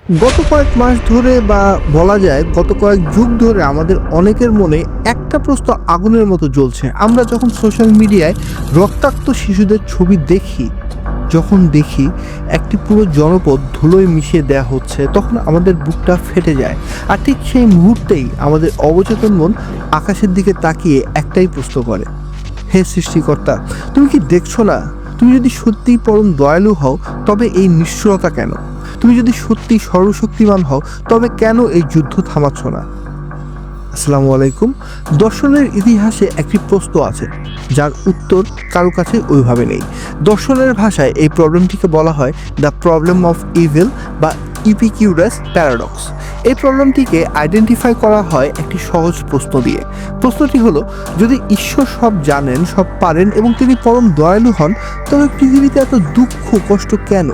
গত কয়েক মাস ধরে বা বলা যায় গত কয়েক যুগ ধরে আমাদের অনেকের মনে একটা প্রশ্ন আগুনের মতো জ্বলছে। আমরা যখন সোশ্যাল মিডিয়ায় রক্তাক্ত শিশুদের ছবি দেখি একটি পুরো জনপদ ধুলোয় মিশিয়ে দেয়া হচ্ছে, তখন আমাদের বুকটা ফেটে যায়। আর ঠিক সেই মুহূর্তেই আমাদের অবচেতন মন আকাশের দিকে তাকিয়ে একটাই প্রশ্ন করে, হে সৃষ্টিকর্তা, তুমি কি দেখছো না? তুমি যদি সত্যিই পরম দয়ালু হও তবে এই নিষ্ঠুরতা কেন? তুমি যদি সত্যি সর্বশক্তিমান হও তবে কেন এই যুদ্ধ থামাচ্ছ না? আসসালামু আলাইকুম। দর্শনের ইতিহাসে একটি প্রশ্ন আছে যার উত্তর কারো কাছে ওইভাবে নেই। দর্শনের ভাষায় এই প্রবলেমটিকে বলা হয় দ্য প্রবলেম অফ ইভিল বা ইপিকিউরাস প্যারাডক্স। এই প্রবলেমটিকে আইডেন্টিফাই করা হয় একটি সহজ প্রশ্ন দিয়ে। প্রশ্নটি হলো, যদি ঈশ্বর সব জানেন, সব পারেন এবং তিনি পরম দয়ালু হন, তবে পৃথিবীতে এত দুঃখ কষ্ট কেন?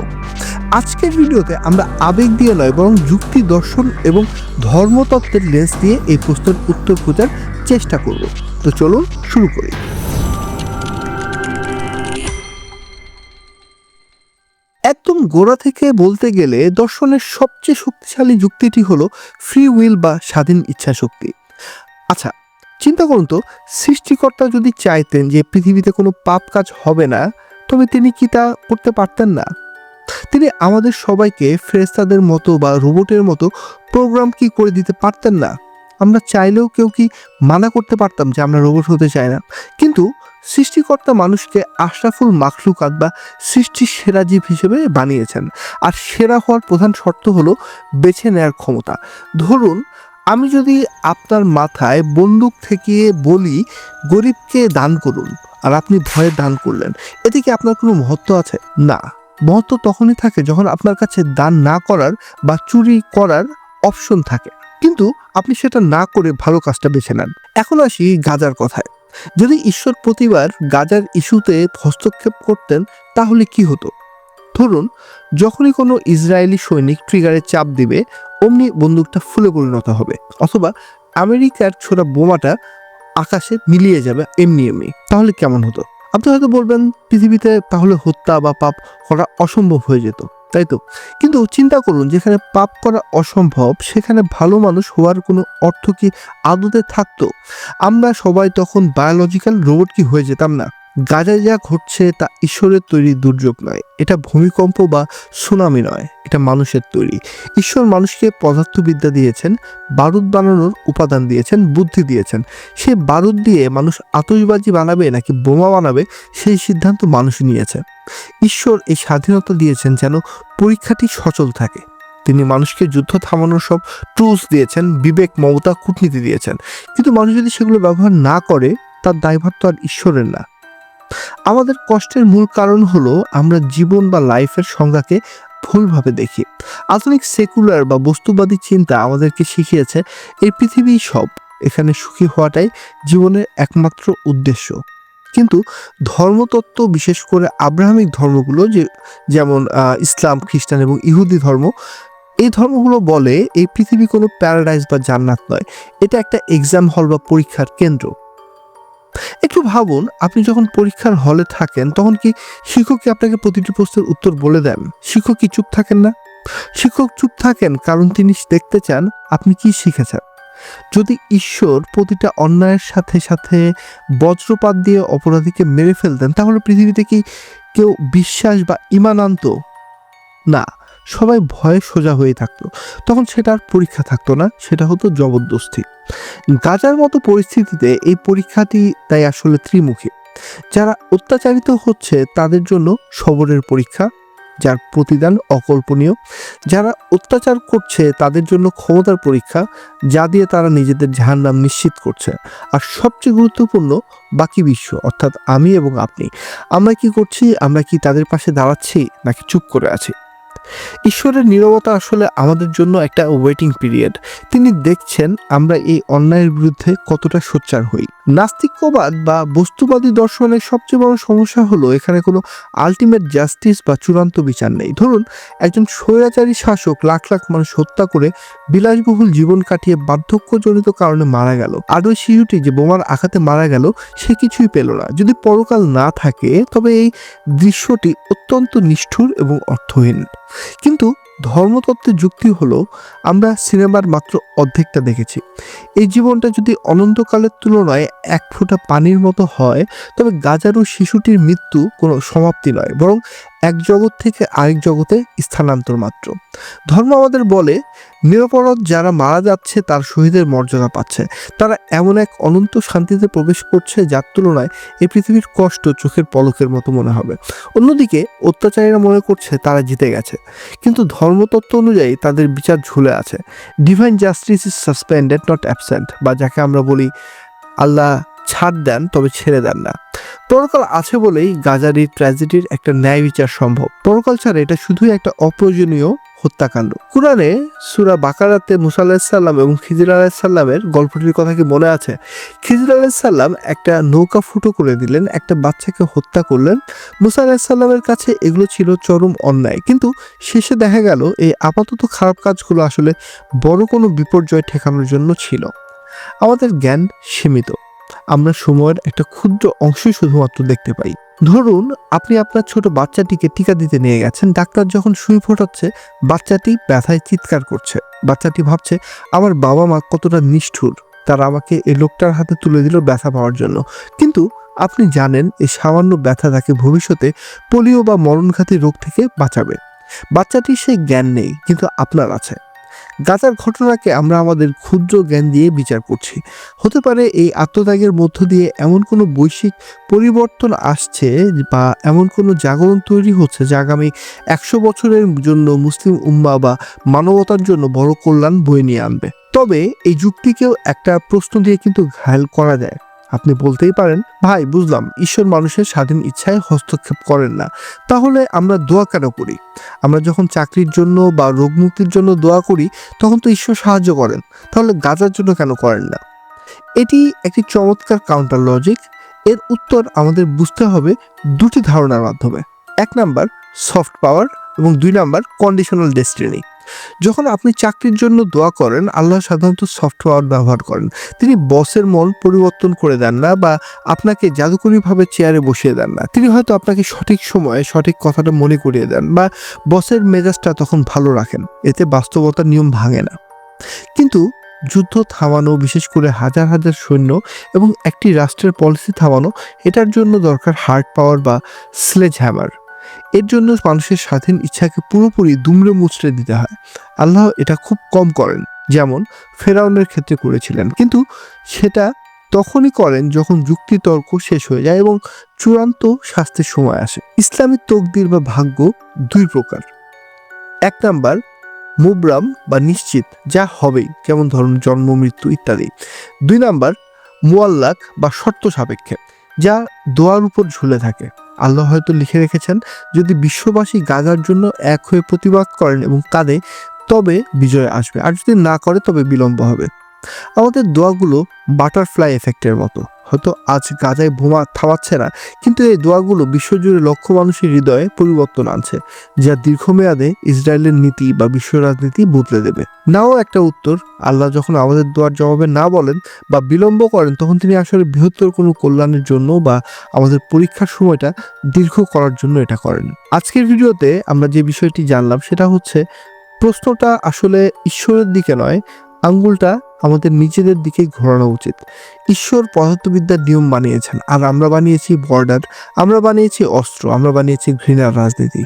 আজকের ভিডিওতে আমরা আবেগ দিয়ে নয় বরং যুক্তি, দর্শন এবং ধর্মতত্ত্বের লেন্স দিয়ে এই প্রশ্নের উত্তর খোঁজার চেষ্টা করব। তো চলুন শুরু করি। একদম গোড়া থেকে বলতে গেলে দর্শনের সবচেয়ে শক্তিশালী যুক্তিটি হলো ফ্রি উইল বা স্বাধীন ইচ্ছা শক্তি। আচ্ছা, চিন্তা করুন তো, সৃষ্টিকর্তা যদি চাইতেন যে পৃথিবীতে কোনো পাপ কাজ হবে না, তবে তিনি কি তা করতে পারতেন না? তিনি আমাদের সবাইকে ফেরেশতাদের মতো বা রোবটের মতো প্রোগ্রাম কি করে দিতে পারতেন না? আমরা চাইলেও কেউ কি মানা করতে পারতাম যে আমরা রোবট হতে চাই না? কিন্তু সৃষ্টিকর্তা মানুষকে আশরাফুল মাখলুকাত বা সৃষ্টির সেরা জীব হিসেবে বানিয়েছেন। আর সেরা হওয়ার প্রধান শর্ত হলো বেছে নেওয়ার ক্ষমতা। ধরুন, আমি যদি আপনার মাথায় বন্দুক ঠেকিয়ে বলি গরিবকে দান করুন, আর আপনি ভয়ে দান করলেন, এতে কি আপনার কোনো মহত্ব আছে? না। মহত্ব তখনই থাকে যখন আপনার কাছে দান না করার বা চুরি করার অপশন থাকে, কিন্তু আপনি সেটা না করে ভালো কাজটা বেছে নেন। এখন আসি গাজার কথায়। যদি ঈশ্বর প্রতিবার গাজার ইস্যুতে হস্তক্ষেপ করতেন, তাহলে কি হতো? ধরুন, যখনই কোনো ইসরায়েলি সৈনিক ট্রিগারে চাপ দিবে, অমনি বন্দুকটা ফুলে পরিণত হবে, অথবা আমেরিকার ছোড়া বোমাটা আকাশে মিলিয়ে যাবে এমনি। তাহলে কেমন হতো? আপনি হয়তো বলবেন, পৃথিবীতে তাহলে হত্যা বা পাপ করা অসম্ভব হয়ে যেত, তাই তো? কিন্তু চিন্তা করুন, যেখানে পাপ করা অসম্ভব সেখানে ভালো মানুষ হওয়ার কোনো অর্থ কি আদতে থাকতো? আমরা সবাই তখন বায়োলজিক্যাল রোবট কি হয়ে যেতাম না? গাজায় যা ঘটছে তা ঈশ্বরের তৈরি দুর্যোগ নয়, এটা ভূমিকম্প বা সুনামি নয়, এটা মানুষের তৈরি। ঈশ্বর মানুষকে পদার্থবিদ্যা দিয়েছেন, বারুদ বানানোর উপাদান দিয়েছেন, বুদ্ধি দিয়েছেন। সে বারুদ দিয়ে মানুষ আতশবাজি বানাবে নাকি বোমা বানাবে, সেই সিদ্ধান্ত মানুষই নিয়েছে। ঈশ্বর এই স্বাধীনতা দিয়েছেন যেন পরীক্ষাটি সচল থাকে। তিনি মানুষকে যুদ্ধ থামানোর সব টুলস দিয়েছেন, বিবেক, মমতা, কূটনীতি দিয়েছেন। কিন্তু মানুষ যদি সেগুলো ব্যবহার না করে, তার দায়ভার তো আর ঈশ্বরের না। আমাদের কষ্টের মূল কারণ হলো আমরা জীবন বা লাইফের সংজ্ঞাকে ভুলভাবে দেখি। আধুনিক সেকুলার বা বস্তুবাদী চিন্তা আমাদেরকে শিখিয়েছে এই পৃথিবী সব, এখানে সুখী হওয়াটাই জীবনের একমাত্র উদ্দেশ্য। কিন্তু ধর্মতত্ত্ব, বিশেষ করে আব্রাহামিক ধর্মগুলো, যেমন ইসলাম, খ্রিস্টান এবং ইহুদি ধর্ম, এই ধর্মগুলো বলে এই পৃথিবী কোনো প্যারাডাইস বা জান্নাত নয়, এটা একটা এক্সাম হল বা পরীক্ষার কেন্দ্র। একটু ভাবুন, আপনি যখন পরীক্ষার হলে থাকেন তখন কি শিক্ষক কি আপনাকে প্রতিটি প্রশ্নের উত্তর বলে দেন? শিক্ষক কি চুপ থাকেন না? শিক্ষক চুপ থাকেন কারণ তিনি দেখতে চান আপনি কি শিখেছেন। যদি ঈশ্বর প্রতিটা অন্যায়ের সাথে সাথে বজ্রপাত দিয়ে অপরাধীকে মেরে ফেলতেন, তাহলে পৃথিবীতে কি কেউ বিশ্বাস বা ঈমান আনতো? না, সবাই ভয়ে সোজা হয়ে থাকতো। তখন সেটা আর পরীক্ষা থাকতো না, সেটা হতো জবরদস্তি। গাজার মতো পরিস্থিতিতে এই পরীক্ষাটি তাই আসলে ত্রিমুখী। যারা অত্যাচারিত হচ্ছে তাদের জন্য সবরের পরীক্ষা, যার প্রতিদান অকল্পনীয়। যারা অত্যাচার করছে তাদের জন্য ক্ষমতার পরীক্ষা, যা দিয়ে তারা নিজেদের জাহান্নাম নিশ্চিত করছে। আর সবচেয়ে গুরুত্বপূর্ণ, বাকি বিশ্ব অর্থাৎ আমি এবং আপনি, আমরা কি করছি? আমরা কি তাদের পাশে দাঁড়াচ্ছি নাকি চুপ করে আছি? ঈশ্বরের নীরবতা আসলে আমাদের জন্য একটা ওয়েটিং পিরিয়ড। তিনি দেখছেন আমরা এই অন্যায়ের বিরুদ্ধে কতটা সোচ্চার হই। নাস্তিক্যবাদ বা বস্তুবাদী দর্শনের সবচেয়ে বড় সমস্যা হলো এখানে কোনো আলটিমেট জাস্টিস বা চূড়ান্ত বিচার নেই। ধরুন, একজন স্বৈরাচারী শাসক লাখ লাখ মানুষ হত্যা করে বিলাসবহুল জীবন কাটিয়ে বার্ধক্যজনিত কারণে মারা গেল, আর ওই শিশুটি যে বোমার আঘাতে মারা গেল সে কিছুই পেল না। যদি পরকাল না থাকে তবে এই দৃশ্যটি অত্যন্ত নিষ্ঠুর এবং অর্থহীন। কিন্তু ধর্মতত্ত্বের যুক্তি হলো আমরা সিনেমার মাত্র অর্ধেকটা দেখেছি। এই জীবনটা যদি অনন্তকালের তুলনায় এক ফোঁটা পানির মতো হয়, তবে গাজারু শিশুটির মৃত্যু কোনো সমাপ্তি নয়, বরং এক জগৎ থেকে আরেক জগতে স্থানান্তর মাত্র। ধর্ম আমাদের বলে নিরপরাধ যারা মারা যাচ্ছে তার শহীদের মর্যাদা পাচ্ছে, তারা এমন এক অনন্ত শান্তিতে প্রবেশ করছে যার তুলনায় এই পৃথিবীর কষ্ট চোখের পলকের মতো মনে হবে। অন্যদিকে অত্যাচারীরা মনে করছে তারা জিতে গেছে, কিন্তু ধর্মতত্ত্ব অনুযায়ী তাদের বিচার ঝুলে আছে। Divine justice is suspended not absent, বা যাকে আমরা বলি আল্লাহ ছাড় দেন তবে ছেড়ে দেন না। পরকাল আছে বলেই গাজার এই ট্র্যাজেডির একটা ন্যায় বিচার সম্ভব। পরকাল ছাড়া এটা শুধুই একটা অপ্রয়োজনীয় হত্যাকাণ্ড। কুরআনে সূরা বাকারাতে মুসা আলাইহিসসালাম এবং খিজির আলাইহিসসালামের গল্পটির কথা কি মনে আছে? খিজির আলাইহিসসালাম একটা নৌকা ফুটো করে দিলেন, একটা বাচ্চাকে হত্যা করলেন। মুসা আলাইহিসসালামের কাছে এগুলো ছিল চরম অন্যায়, কিন্তু শেষে দেখা গেল এই আপাতত খারাপ কাজগুলো আসলে বড় কোনো বিপর্যয় ঠেকানোর জন্য ছিল। আমাদের জ্ঞান সীমিত, আমরা সময়ের একটা ক্ষুদ্র অংশই শুধুমাত্র দেখতে পাই। ধরুন আপনি আপনার ছোট বাচ্চাটিকে টিকা দিতে নিয়ে গেছেন, ডাক্তার যখন সুই ফোটাচ্ছে বাচ্চাটি ব্যথায় চিৎকার করছে। বাচ্চাটি ভাবছে আমার বাবা মা কতটা নিষ্ঠুর, তারা আমাকে এই লোকটার হাতে তুলে দিল ব্যথা পাওয়ার জন্য। কিন্তু আপনি জানেন এই সামান্য ব্যথা তাকে ভবিষ্যতে পোলিও বা মরণঘাতী রোগ থেকে বাঁচাবে। বাচ্চাটির সেই জ্ঞান নেই, কিন্তু আপনার আছে। গাজার ঘটনাকে আমরা আমাদের ক্ষুদ্র জ্ঞান দিয়ে বিচার করছি। হতে পারে এই আত্মত্যাগের মধ্য দিয়ে এমন কোনো বৈশ্বিক পরিবর্তন আসছে বা এমন কোনো জাগরণ তৈরি হচ্ছে যা আগামী 100 বছরের জন্য মুসলিম উম্মা বা মানবতার জন্য বড় কল্যাণ বয়ে নিয়ে আনবে। তবে এই যুক্তিকেও একটা প্রশ্ন দিয়ে কিন্তু ঘায়েল করা যায়। আপনি বলতেই পারেন, ভাই বুঝলাম ঈশ্বর মানুষের স্বাধীন ইচ্ছায় হস্তক্ষেপ করেন না, তাহলে আমরা দোয়া কেন করি? আমরা যখন চাকরির জন্য বা রোগ মুক্তির জন্য দোয়া করি তখন তো ঈশ্বর সাহায্য করেন, তাহলে গাজার জন্য কেন করেন না? এটি একটি চমৎকার কাউন্টার লজিক। এর উত্তর আমাদের বুঝতে হবে দুটি ধারণার মাধ্যমে। 1 নাম্বার সফট পাওয়ার এবং 2 নাম্বার কন্ডিশনাল ডেস্টিনি। যখন আপনি চাকরির জন্য দোয়া করেন, আল্লাহ সাধারণত সফট পাওয়ার ব্যবহার করেন। তিনি বসের মন পরিবর্তন করে দেন না বা আপনাকে জাদুকরীভাবে চেয়ারে বসিয়ে দেন না। তিনি হয়তো আপনাকে সঠিক সময়ে সঠিক কথাটা মনে করিয়ে দেন বা বসের মেজাজটা তখন ভালো রাখেন। এতে বাস্তবতার নিয়ম ভাঙে না। কিন্তু যুদ্ধ থামানো, বিশেষ করে হাজার হাজার সৈন্য এবং একটি রাষ্ট্রের পলিসি থামানো, এটার জন্য দরকার হার্ড পাওয়ার বা স্লেজ হ্যামার। এর জন্য মানুষের স্বাধীন ইচ্ছাকে পুরোপুরি দুমড়ে মুচড়ে দিতে হয়। আল্লাহ এটা খুব কম করেন, যেমন ফেরাউনের ক্ষেত্রে করেছিলেন, কিন্তু সেটা তখনই করেন যখন যুক্তি তর্ক শেষ হয়ে যায় এবং চূড়ান্ত শাস্তির সময় আসে। ইসলামিক তকদির বা ভাগ্য 2 প্রকার। 1 নাম্বার মুবরাম বা নিশ্চিত, যা হবেই, যেমন ধরুন জন্ম, মৃত্যু ইত্যাদি। 2 নাম্বার মুআল্লাক বা শর্ত সাপেক্ষে, যা দোয়ার উপর ঝুলে থাকে। আল্লাহ হয়তো লিখে রেখেছেন যদি বিশ্ববাসী গাজার জন্য এক হয়ে প্রতিবাদ করেন এবং কাঁদে তবে বিজয় আসবে, আর যদি না করে তবে বিলম্ব হবে। আমাদের দোয়াগুলো বাটারফ্লাই এফেক্টের মতো। হয়তো আজ গাজায় বোমা থামাচ্ছে না, কিন্তু এই দোয়াগুলো বিশ্বজুড়ে লক্ষ মানুষের হৃদয়ে পরিবর্তন আনছে, যা দীর্ঘমেয়াদে ইসরায়েলের নীতি বা বিশ্ব রাজনীতি বদলে দেবে। নাও একটা উত্তর, আল্লাহ যখন আমাদের দোয়ার জবাবে না বলেন বা বিলম্ব করেন, তখন তিনি আসলে বৃহত্তর কোনো কল্যাণের জন্য বা আমাদের পরীক্ষার সময়টা দীর্ঘ করার জন্য এটা করেন। আজকের ভিডিওতে আমরা যে বিষয়টি জানলাম সেটা হচ্ছে, প্রশ্নটা আসলে ঈশ্বরের দিকে নয়, আঙ্গুলটা আমাদের নিজেদের দিকে ঘোরানো উচিত। ঈশ্বর পদার্থবিদ্যার নিয়ম বানিয়েছেন, আর আমরা বানিয়েছি বর্ডার, আমরা বানিয়েছি অস্ত্র, আমরা বানিয়েছি ঘৃণার রাজনীতি।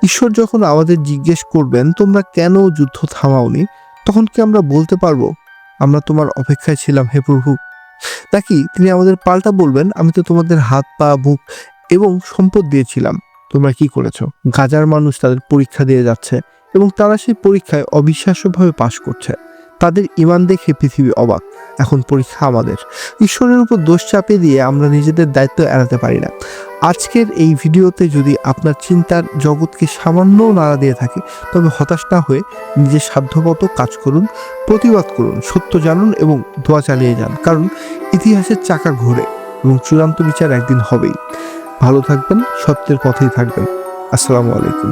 ঈশ্বর যখন আমাদের জিজ্ঞেস করবেন তোমরা কেন যুদ্ধ থামাওনি, তখন কি আমরা বলতে পারবো আমরা তোমার অপেক্ষায় ছিলাম হে প্রভু? নাকি তিনি আমাদের পাল্টা বলবেন আমি তো তোমাদের হাত, পা, বুক এবং সম্পদ দিয়েছিলাম, তোমরা কি করেছো? গাজার মানুষ তাদের পরীক্ষা দিয়ে যাচ্ছে এবং তারা সেই পরীক্ষায় অবিশ্বাস্যভাবে পাশ করছে। তাদের ঈমান দেখে পৃথিবী অবাক। এখন পরীক্ষা আমাদের। ঈশ্বরের উপর দোষ চাপিয়ে দিয়ে আমরা নিজেদের দায়িত্ব এড়াতে পারি না। আজকের এই ভিডিওতে যদি আপনার চিন্তার জগৎকে সামান্য নাড়া দিয়ে থাকে, তবে হতাশ না হয়ে নিজের সাধ্যমতো কাজ করুন, প্রতিবাদ করুন, সত্য জানুন এবং দোয়া চালিয়ে যান, কারণ ইতিহাসের চাকা ঘোরে এবং চূড়ান্ত বিচার একদিন হবেই। ভালো থাকবেন, সত্যের পথেই থাকবেন। আসসালামু আলাইকুম।